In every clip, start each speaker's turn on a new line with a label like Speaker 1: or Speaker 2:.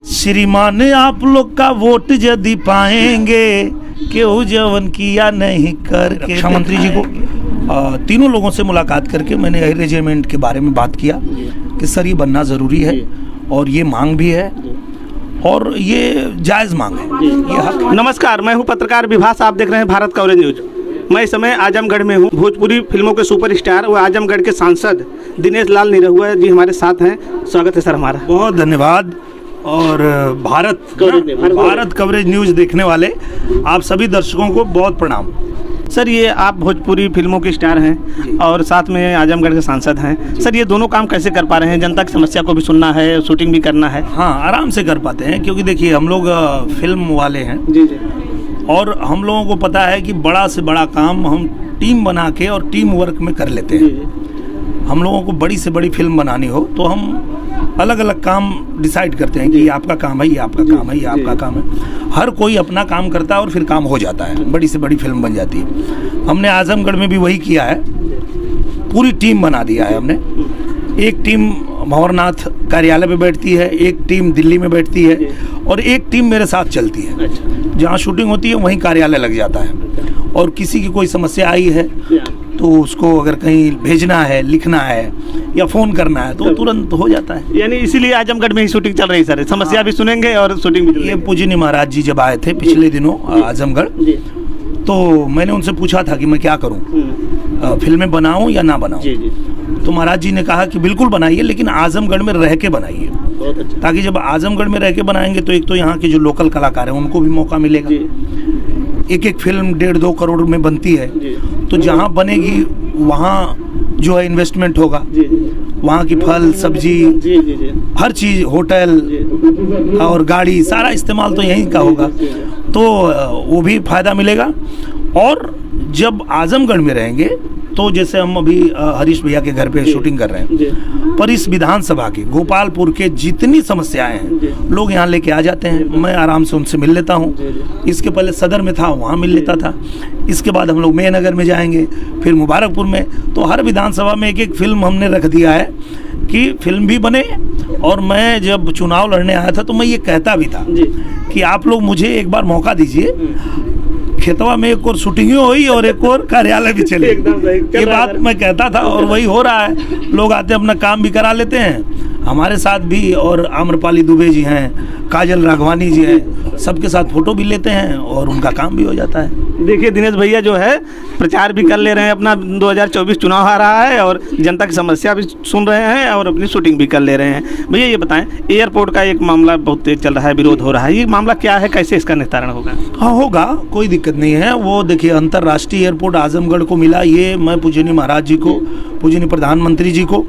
Speaker 1: श्रीमान आप लोग का वोट यदि पाएंगे क्यों जवन किया नहीं करके। रक्षा मंत्री जी को तीनों लोगों से मुलाकात करके मैंने एयर रेजिमेंट के बारे में बात किया कि सर ये बनना ज़रूरी है और ये मांग भी है और ये जायज़ मांग है, ये हक।
Speaker 2: नमस्कार, मैं हूं पत्रकार विभास, आप देख रहे हैं भारत कवरेज न्यूज। मैं इस समय आजमगढ़ में हूं। भोजपुरी फिल्मों के सुपरस्टार व आजमगढ़ के सांसद दिनेश लाल निरहुआ जी हमारे साथ हैं। स्वागत है सर हमारा।
Speaker 1: बहुत धन्यवाद। और भारत कवरेज न्यूज़ देखने वाले आप सभी दर्शकों को बहुत प्रणाम।
Speaker 2: सर ये आप भोजपुरी फिल्मों के स्टार हैं और साथ में आजमगढ़ के सांसद हैं। सर ये दोनों काम कैसे कर पा रहे हैं? जनता की समस्या को भी सुनना है, शूटिंग भी करना है।
Speaker 1: हाँ, आराम से कर पाते हैं क्योंकि देखिए हम लोग फिल्म वाले हैं
Speaker 2: जी जी,
Speaker 1: और हम लोगों को पता है कि बड़ा से बड़ा काम हम टीम बना के और टीम वर्क में कर लेते हैं। हम लोगों को बड़ी से बड़ी फिल्म बनानी हो तो हम अलग अलग काम डिसाइड करते हैं कि ये आपका काम है, ये आपका काम है, ये आपका काम है। हर कोई अपना काम करता है और फिर काम हो जाता है, बड़ी से बड़ी फिल्म बन जाती है। हमने आजमगढ़ में भी वही किया है, पूरी टीम बना दिया है हमने। एक टीम भंवरनाथ कार्यालय में बैठती है, एक टीम दिल्ली में बैठती है और एक टीम मेरे साथ चलती है। जहाँ शूटिंग होती है वहीं कार्यालय लग जाता है और किसी की कोई समस्या आई है तो उसको अगर कहीं भेजना है, लिखना है या फ़ोन करना है तो तुरंत हो जाता है।
Speaker 2: यानी इसीलिए आजमगढ़ में ही शूटिंग चल रही है सर। समस्या भी सुनेंगे और शूटिंग भी।
Speaker 1: ये पूजनीय महाराज जी जब आए थे पिछले दिनों आजमगढ़, तो मैंने उनसे पूछा था कि मैं क्या करूं, फिल्में बनाऊं या ना बनाऊं। तो महाराज जी ने कहा कि बिल्कुल बनाइए, लेकिन आजमगढ़ में रह के बनाइए, ताकि जब आजमगढ़ में रह के बनाएंगे तो एक तो यहाँ के जो लोकल कलाकार हैं उनको भी मौका मिलेगा। एक एक फिल्म 1.5-2 करोड़ में बनती है, तो जहाँ बनेगी वहाँ जो है इन्वेस्टमेंट होगा, वहाँ की फल सब्जी हर चीज़, होटल और गाड़ी, सारा इस्तेमाल तो यहीं का होगा, तो वो भी फ़ायदा मिलेगा। और जब आजमगढ़ में रहेंगे तो जैसे हम अभी हरीश भैया के घर पे शूटिंग कर रहे हैं, पर इस विधानसभा के गोपालपुर के जितनी समस्याएं हैं लोग यहाँ लेके आ जाते हैं, मैं आराम से उनसे मिल लेता हूँ। इसके पहले सदर में था, वहाँ मिल लेता था। इसके बाद हम लोग मेहनगर में जाएंगे, फिर मुबारकपुर में। तो हर विधानसभा में एक एक फिल्म हमने रख दिया है कि फिल्म भी बने। और मैं जब चुनाव लड़ने आया था तो मैं ये कहता भी था कि आप लोग मुझे एक बार मौका दीजिए, खेतवा में एक और शूटिंग हुई और एक और कार्यालय भी चले। ये बात मैं कहता था और वही हो रहा है। लोग आते अपना काम भी करा लेते हैं हमारे साथ भी, और आम्रपाली दुबे जी हैं, काजल राघवानी जी हैं, सबके साथ फोटो भी लेते हैं और उनका काम भी हो जाता है।
Speaker 2: देखिए दिनेश भैया जो है प्रचार भी कर ले रहे हैं अपना, 2024 चुनाव आ रहा है और जनता की समस्या भी सुन रहे हैं और अपनी शूटिंग भी कर ले रहे हैं। भैया ये बताएं, एयरपोर्ट का एक मामला बहुत तेज चल रहा है, विरोध हो रहा है, ये मामला क्या है, कैसे इसका निस्तारण होगा?
Speaker 1: हाँ होगा, कोई दिक्कत नहीं है। वो देखिए अंतर्राष्ट्रीय एयरपोर्ट आजमगढ़ को मिला, ये मैं पूजनीय महाराज जी को, पूजनीय प्रधानमंत्री जी को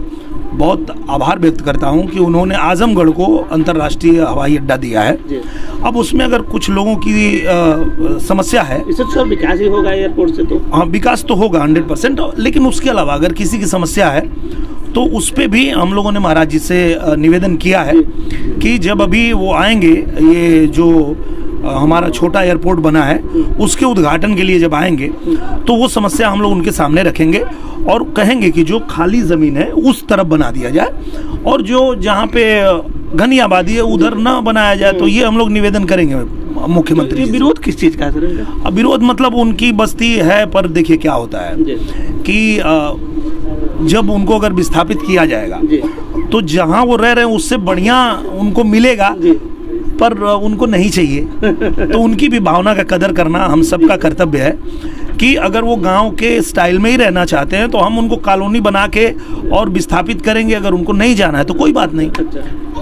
Speaker 1: बहुत आभार व्यक्त करता हूं कि उन्होंने आजमगढ़ को अंतर्राष्ट्रीय हवाई अड्डा दिया है। अब उसमें अगर कुछ लोगों की समस्या है,
Speaker 2: इससे तो विकास ही होगा एयरपोर्ट से। तो हाँ,
Speaker 1: विकास तो होगा 100%, लेकिन उसके अलावा अगर किसी की समस्या है तो उस पर भी हम लोगों ने महाराज जी से निवेदन किया है कि जब अभी वो आएंगे, ये जो हमारा छोटा एयरपोर्ट बना है उसके उद्घाटन के लिए जब आएंगे तो वो समस्या हम लोग उनके सामने रखेंगे और कहेंगे कि जो खाली ज़मीन है उस तरफ बना दिया जाए और जो जहाँ पे घनी आबादी है उधर ना बनाया जाए। तो ये हम लोग निवेदन करेंगे मुख्यमंत्री।
Speaker 2: विरोध किस चीज़ का है?
Speaker 1: अब विरोध मतलब उनकी बस्ती है, पर देखिए क्या होता है कि जब उनको अगर विस्थापित किया जाएगा तो जहाँ वो रह रहे हैं उससे बढ़िया उनको मिलेगा, पर उनको नहीं चाहिए। तो उनकी भी भावना का कदर करना हम सबका कर्तव्य है कि अगर वो गांव के स्टाइल में ही रहना चाहते हैं तो हम उनको कॉलोनी बना के और विस्थापित करेंगे। अगर उनको नहीं जाना है तो कोई बात नहीं,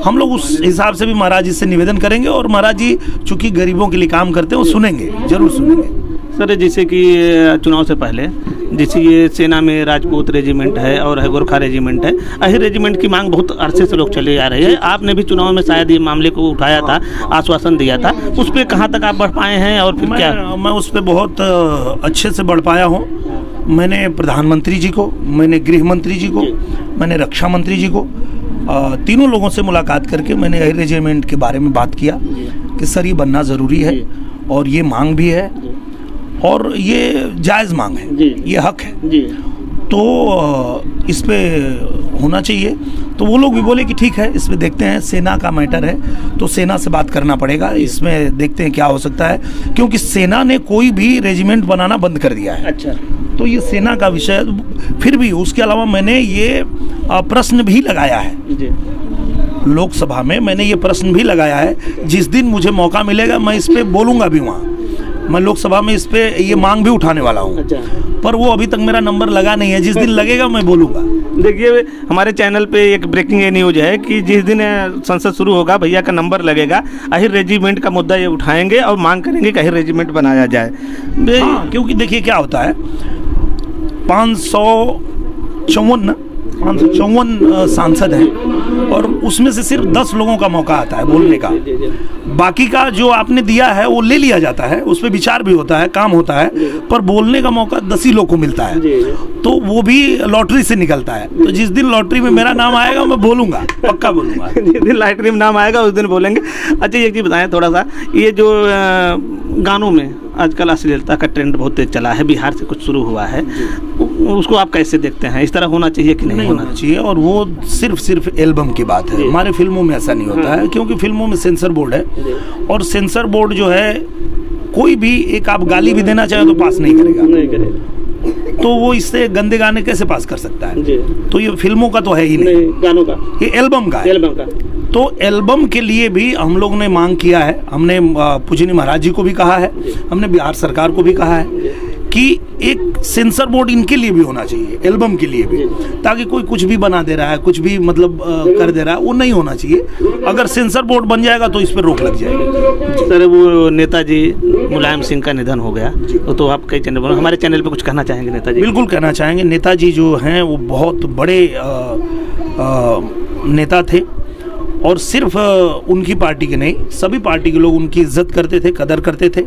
Speaker 1: हम लोग उस हिसाब से भी महाराज जी से निवेदन करेंगे और महाराज जी चूँकि गरीबों के लिए काम करते हैं वो सुनेंगे, जरूर सुनेंगे।
Speaker 2: सर जैसे कि चुनाव से पहले जैसे ये सेना में राजपूत रेजिमेंट है और है गोरखा रेजिमेंट है, अहिर रेजिमेंट की मांग बहुत अरसे से लोग चले आ रहे हैं। आपने भी चुनाव में शायद ये मामले को उठाया था, आश्वासन दिया था, उस पर कहाँ तक आप बढ़ पाए हैं और फिर क्या?
Speaker 1: मैं उस पर बहुत अच्छे से बढ़ पाया हूँ। मैंने प्रधानमंत्री जी को, मैंने गृह मंत्री जी को, मैंने रक्षा मंत्री जी को, तीनों लोगों से मुलाकात करके मैंने एयर रेजिमेंट के बारे में बात किया कि सर ये बनना ज़रूरी है और ये मांग भी है और ये जायज़ मांग है, ये हक है। तो इस पे होना चाहिए। तो वो लोग भी बोले कि ठीक है, इसमें देखते हैं, सेना का मैटर है तो सेना से बात करना पड़ेगा, इसमें देखते हैं क्या हो सकता है, क्योंकि सेना ने कोई भी रेजिमेंट बनाना बंद कर दिया है।
Speaker 2: अच्छा,
Speaker 1: तो ये सेना का विषय। फिर भी उसके अलावा मैंने ये प्रश्न भी लगाया है
Speaker 2: जी,
Speaker 1: लोकसभा में, मैंने ये प्रश्न भी लगाया है। जिस दिन मुझे मौका मिलेगा मैं इस पे बोलूँगा भी वहाँ, मैं लोकसभा में इस पे ये मांग भी उठाने वाला हूँ।
Speaker 2: अच्छा,
Speaker 1: पर वो अभी तक मेरा नंबर लगा नहीं है, जिस दिन लगेगा मैं बोलूँगा।
Speaker 2: देखिए हमारे चैनल पे एक ब्रेकिंग ये न्यूज है कि जिस दिन संसद शुरू होगा भैया का नंबर लगेगा, अहिर रेजिमेंट का मुद्दा ये उठाएंगे और मांग करेंगे कि अहिर रेजिमेंट बनाया जाए।
Speaker 1: हाँ, क्योंकि देखिए क्या होता है, 554 सांसद हैं और उसमें से सिर्फ 10 लोगों का मौका आता है बोलने का। बाकी का जो आपने दिया है वो ले लिया जाता है, उस पर विचार भी होता है, काम होता है, पर बोलने का मौका 10 ही लोग को मिलता है, तो वो भी लॉटरी से निकलता है। तो जिस दिन लॉटरी में मेरा नाम आएगा मैं बोलूँगा, पक्का बोलूँगा।
Speaker 2: जिस दिन लॉटरी में नाम आएगा उस दिन बोलेंगे। अच्छा, एक चीज़ बताएं थोड़ा सा, ये जो गानों में आजकल अश्लीलता का ट्रेंड बहुत तेज चला है, बिहार से कुछ शुरू हुआ है, उसको आप कैसे देखते हैं? इस तरह होना चाहिए कि नहीं होना
Speaker 1: चाहिए? और वो सिर्फ एल्बम की बात है, हमारे फिल्मों में ऐसा नहीं होता है, क्योंकि फिल्मों में सेंसर बोर्ड है, और सेंसर बोर्ड जो है कोई भी एक आप गाली भी देना चाहे तो पास नहीं करेगा। तो वो इससे गंदे गाने कैसे पास कर सकता है? तो ये फिल्मों का तो है ही नहीं,
Speaker 2: गानों का, ये
Speaker 1: एल्बम का है। तो एल्बम के लिए भी हम लोग ने मांग किया है, हमने पूजनीय महाराज जी को भी कहा है, हमने बिहार सरकार को भी कहा है कि एक सेंसर बोर्ड इनके लिए भी होना चाहिए, एल्बम के लिए भी, ताकि कोई कुछ भी बना दे रहा है, कुछ भी मतलब कर दे रहा है, वो नहीं होना चाहिए। अगर सेंसर बोर्ड बन जाएगा तो इस पर रोक लग जाएगी।
Speaker 2: सर, वो नेताजी मुलायम सिंह का निधन हो गया, तो आप कई चैनल पर, हमारे चैनल पे कुछ कहना चाहेंगे नेताजी?
Speaker 1: बिल्कुल कहना चाहेंगे। नेताजी जो हैं वो बहुत बड़े नेता थे, और सिर्फ उनकी पार्टी के नहीं, सभी पार्टी के लोग उनकी इज्जत करते थे, कदर करते थे।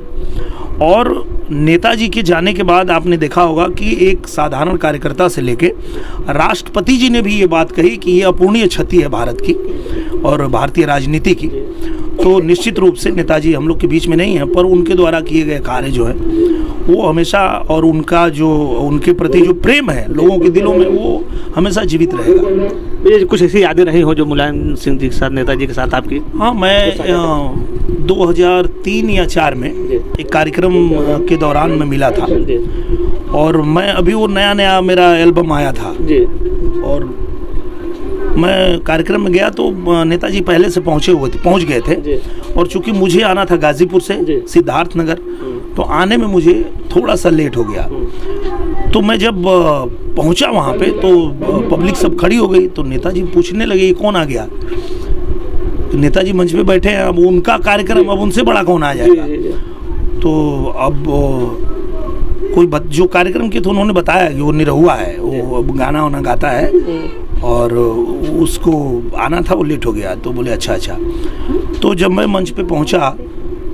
Speaker 1: और नेताजी के जाने के बाद आपने देखा होगा कि एक साधारण कार्यकर्ता से लेके राष्ट्रपति जी ने भी ये बात कही कि ये अपूर्णीय क्षति है भारत की और भारतीय राजनीति की। तो निश्चित रूप से नेताजी हम लोग के बीच में नहीं है, पर उनके द्वारा किए गए कार्य जो है वो हमेशा, और उनका जो उनके प्रति जो प्रेम है लोगों के दिलों में, वो हमेशा जीवित रहेगा।
Speaker 2: ये कुछ ऐसी यादें रही हो जो मुलायम सिंह जी के साथ, नेताजी के साथ आपकी?
Speaker 1: हाँ, मैं 2003 या 4 में एक कार्यक्रम के दौरान मैं मिला था, और मैं अभी वो नया मेरा एल्बम आया था, और मैं कार्यक्रम में गया तो नेताजी पहले से पहुंच गए थे, और चूंकि मुझे आना था गाजीपुर से सिद्धार्थ नगर, तो आने में मुझे थोड़ा सा लेट हो गया। तो मैं जब पहुंचा वहाँ पे तो पब्लिक सब खड़ी हो गई, तो नेताजी पूछने लगे ये कौन आ गया। नेताजी मंच पे बैठे हैं, अब उनका कार्यक्रम, अब उनसे बड़ा कौन आ जाएगा। तो अब कोई जो कार्यक्रम के थे उन्होंने बताया कि वो निरहुआ है, वो अब गाना वाना गाता है, और उसको आना था, वो लेट हो गया। तो बोले अच्छा। तो जब मैं मंच पे पहुंचा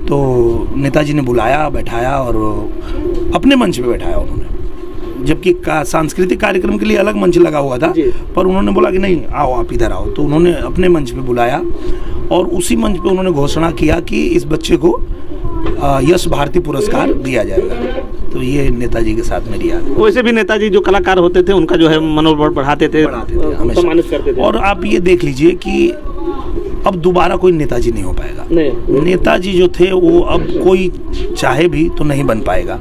Speaker 1: तो नेताजी ने बुलाया, बैठाया, और अपने मंच पे बैठाया उन्होंने, जबकि सांस्कृतिक कार्यक्रम के लिए अलग मंच लगा हुआ था, पर उन्होंने बोला कि नहीं, आओ आप इधर आओ। तो उन्होंने अपने मंच पे बुलाया, और उसी मंच पे उन्होंने घोषणा किया कि इस बच्चे को यश भारती पुरस्कार दिया जाएगा। तो ये नेताजी के साथ मेरी याद है।
Speaker 2: वैसे भी नेताजी जो कलाकार होते थे उनका जो है मनोबल बढ़ाते थे, सम्मानित करते थे।
Speaker 1: और आप ये देख लीजिए कि अब दोबारा कोई नेताजी नहीं हो पाएगा। नेताजी जो थे वो अब कोई चाहे भी तो नहीं बन पाएगा।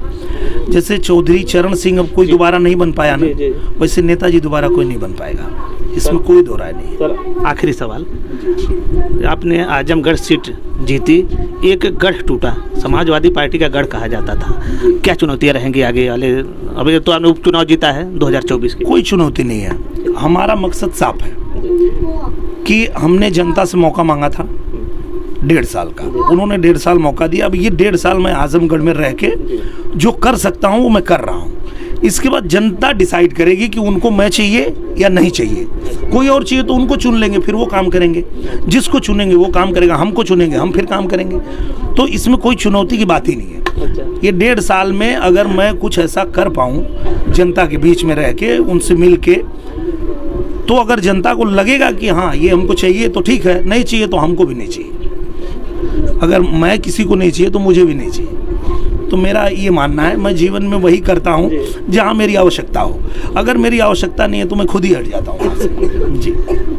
Speaker 1: जैसे चौधरी चरण सिंह अब कोई दोबारा नहीं बन पाया ना, वैसे नेताजी दोबारा कोई नहीं बन पाएगा, इसमें कोई दो राय नहीं।
Speaker 2: सर, आखिरी सवाल, आपने आजमगढ़ सीट जीती, एक गढ़ टूटा, समाजवादी पार्टी का गढ़ कहा जाता था, क्या चुनौतियां रहेंगी आगे वाले? अभी तो आपने उपचुनाव जीता है 2024 की।
Speaker 1: कोई चुनौती नहीं है, हमारा मकसद साफ है कि हमने जनता से मौका मांगा था 1.5 साल का, उन्होंने 1.5 साल मौका दिया। अब ये 1.5 साल मैं आजमगढ़ में रह के जो कर सकता हूँ वो मैं कर रहा हूँ। इसके बाद जनता डिसाइड करेगी कि उनको मैं चाहिए या नहीं चाहिए। कोई और चाहिए तो उनको चुन लेंगे, फिर वो काम करेंगे। जिसको चुनेंगे वो काम करेगा, हमको चुनेंगे हम फिर काम करेंगे। तो इसमें कोई चुनौती की बात ही नहीं है। ये 1.5 साल में अगर मैं कुछ ऐसा कर पाऊँ जनता के बीच में रह के, उनसे मिल के, तो अगर जनता को लगेगा कि हाँ ये हमको चाहिए तो ठीक है, नहीं चाहिए तो हमको भी नहीं चाहिए। अगर मैं किसी को नहीं चाहिए तो मुझे भी नहीं चाहिए। तो मेरा ये मानना है मैं जीवन में वही करता हूँ जहाँ मेरी आवश्यकता हो। अगर मेरी आवश्यकता नहीं है तो मैं खुद ही हट जाता हूँ वहाँ से। जी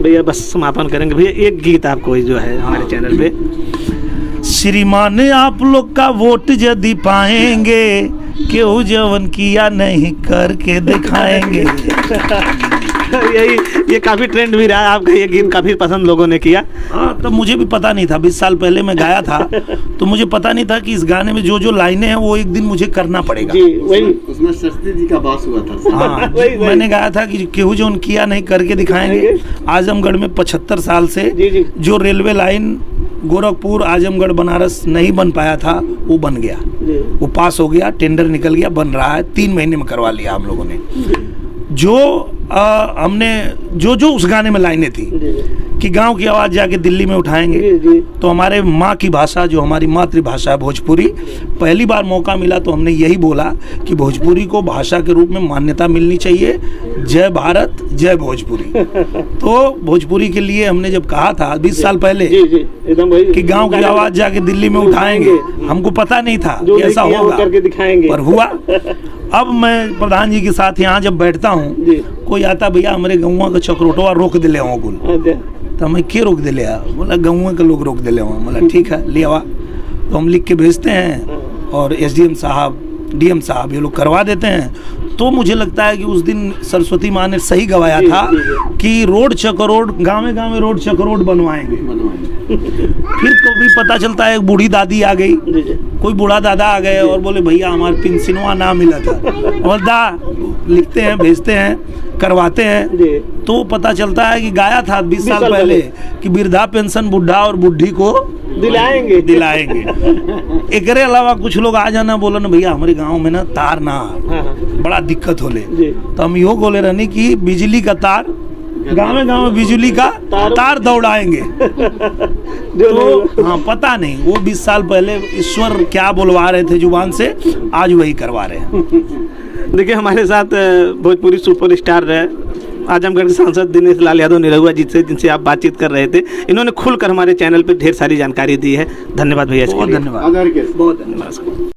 Speaker 2: भैया बस समापन करेंगे भैया, एक गीत आपको जो है हमारे चैनल पे।
Speaker 1: श्रीमान आप लोग का वोट यदि पाएंगे, क्यों जवन किया नहीं करके दिखाएंगे।
Speaker 2: यही ये काफ़ी ट्रेंड भी रहा है आपका, ये गीत काफ़ी पसंद लोगों ने किया।
Speaker 1: हाँ, तब मुझे भी पता नहीं था, 20 साल पहले मैं गाया था तो मुझे पता नहीं था कि इस गाने में जो जो लाइनें हैं वो एक दिन मुझे करना पड़ेगा।
Speaker 2: जी वही
Speaker 3: उसमें सरस्वती जी का बास हुआ था।
Speaker 1: हाँ, मैंने गाया था कि केहू जो किया नहीं करके दिखाएंगे। आजमगढ़ में 75 साल से जो रेलवे लाइन गोरखपुर आजमगढ़ बनारस नहीं बन पाया था वो बन गया, वो पास हो गया, टेंडर निकल गया, बन रहा है, 3 महीने में करवा लिया हम लोगों ने। जो हमने जो उस गाने में लाइनें थी कि गांव की आवाज़ जाके दिल्ली में उठाएंगे, तो हमारे माँ की भाषा जो हमारी मातृभाषा है भोजपुरी, पहली बार मौका मिला तो हमने यही बोला कि भोजपुरी को भाषा के रूप में मान्यता मिलनी चाहिए। जय भारत जय भोजपुरी। तो भोजपुरी के लिए हमने जब कहा था 20 साल पहले कि गांव की आवाज़ जाके दिल्ली में उठाएंगे, हमको पता नहीं था कि ऐसा होगा, पर हुआ। अब मैं प्रधान जी के साथ यहाँ जब बैठता हूँ, कोई आता भैया हमारे गाँव का चक्रोटवा रोक दिले हो कुल, तो मैं के रोक दिले? बोला गाँव के लोग रोक दिले हो। बोला ठीक है ले आवा। तो हम लिख के भेजते हैं और SDM साहब DM साहब ये लोग करवा देते हैं। तो मुझे लगता है कि उस दिन सरस्वती माँ ने सही गवाया था कि रोड चक्रोड, गाँव रोड चक्रोड बनवाएंगे। फिर कभी पता चलता है एक बूढ़ी दादी आ गई, कोई बूढ़ा दादा आ गए और बोले भैया हमारे पेंशनवा ना मिला था। और लिखते हैं, भेजते हैं, करवाते हैं, तो पता चलता है कि गाया था 20 साल पहले कि वृद्धा पेंशन बुढ़ा और बुढ़ी को दिलाएंगे। एकरे अलावा कुछ लोग आ जाना बोला ना भैया हमारे गांव में ना तार ना बड़ा दिक्कत होले, तो हम यो बोले रहने कि बिजली का तार गाँव बिजली का तार दौड़ाएंगे। तो हाँ पता नहीं वो 20 साल पहले ईश्वर क्या बुलवा रहे थे जुबान से, आज वही करवा रहे हैं।
Speaker 2: देखिए हमारे साथ भोजपुरी सुपरस्टार आजमगढ़ के सांसद दिनेश लाल यादव निरहुआ जी से, जिनसे आप बातचीत कर रहे थे, इन्होंने खुलकर हमारे चैनल पे ढेर सारी जानकारी दी है। धन्यवाद भैया,
Speaker 1: बहुत धन्यवाद।
Speaker 3: बहुत धन्यवाद।